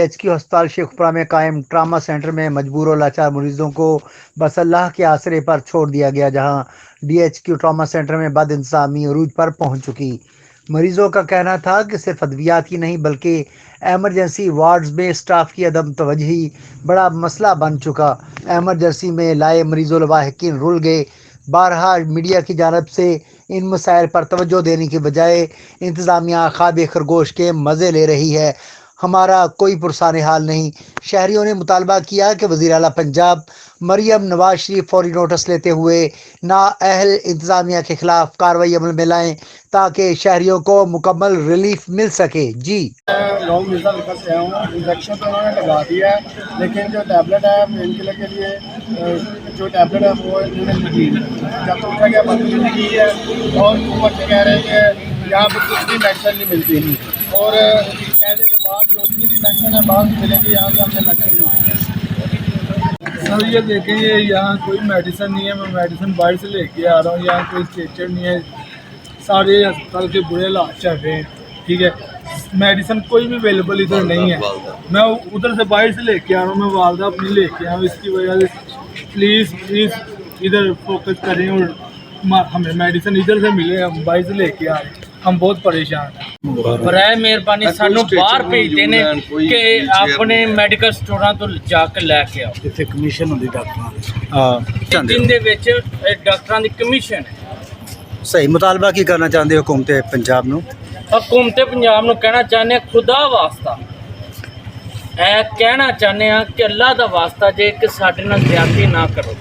DHQ अस्पताल शेखपुरा में कायम ट्रामा सेंटर में मजबूर और लाचार मरीजों को बस अल्लाह के आसरे पर छोड़ दिया गया, जहां DHQ ट्रामा सेंटर में बद इंतजामी अरूज पर पहुंच चुकी। मरीजों का कहना था कि सिर्फ अद्वियात ही नहीं बल्कि एमरजेंसी वार्ड्स में स्टाफ की अदम तवज्जोही बड़ा मसला बन चुका। एमरजेंसी में लाए मरीजों लवाहिकीन रुल गए। बारहा मीडिया की जानब से इन मसाइल पर तवज्जो देने की बजाय इंतज़ामिया ख्वाब खरगोश के मज़े ले रही है। हमारा कोई पुरसान हाल नहीं। शहरियों ने मुतालबा किया कि वज़ीर आला पंजाब मरियम नवाज शरीफ फौरी नोटिस लेते हुए नाअहल इंतज़ामिया के खिलाफ कार्रवाई अमल में लाएं ताकि शहरियों को मुकम्मल रिलीफ मिल सके। जी, लॉन्ग वीज़ा लेकर से आया हूँ। इंजेक्शन तो उन्होंने लगा दिया है, लेकिन जो टैबलेट है पेन किलर के लिए, जो टैबलेट है वो इन्होंने नहीं दी। जब तक उनका क्या बदतमीजी की है और हुकूमत कह रहे हैं कि यहाँ पर कुछ भी मेडिसिन नहीं मिलती और कहने के बाद जो भी मेडिसिन है बाद में मिलेगी, यहाँ से हमने मेडिसिन नहीं। सर ये देखें, ये यहाँ कोई मेडिसिन नहीं है। मैं मेडिसिन बाहर से लेके आ रहा हूँ। यहाँ कोई स्ट्रेचर नहीं है। सारे अस्पताल के बुरे हालात चल रहे हैं। ठीक है, मेडिसिन कोई भी अवेलेबल इधर नहीं है। मैं उधर से बाहर से लेके आ रहा हूँ। मैं वालदा अपनी लेके आया हूँ। इसकी वजह से प्लीज़ इधर फोकस करें और हमें मेडिसिन इधर से मिले। हम बाहर से लेके आ रहे हैं, हम बहुत परेशान हैं। बराए मेहरबानी सानू बाहर भेजते ने कि अपने मैडिकल स्टोरां तो जाके लैके आओ। इत्थे कमीशन होंदी डॉक्टरां दी, जिंदे विच डॉक्टरां दी कमीशन है। सही मुतालबा की करना चाहते हुकूमत पंजाब नूं? हुकूमत पंजाब नूं कहना चाहने खुदा वास्ता कहना चाहने कि अल्लाह दा वास्ता जे कि साडे नाल ज्यादती ना करो।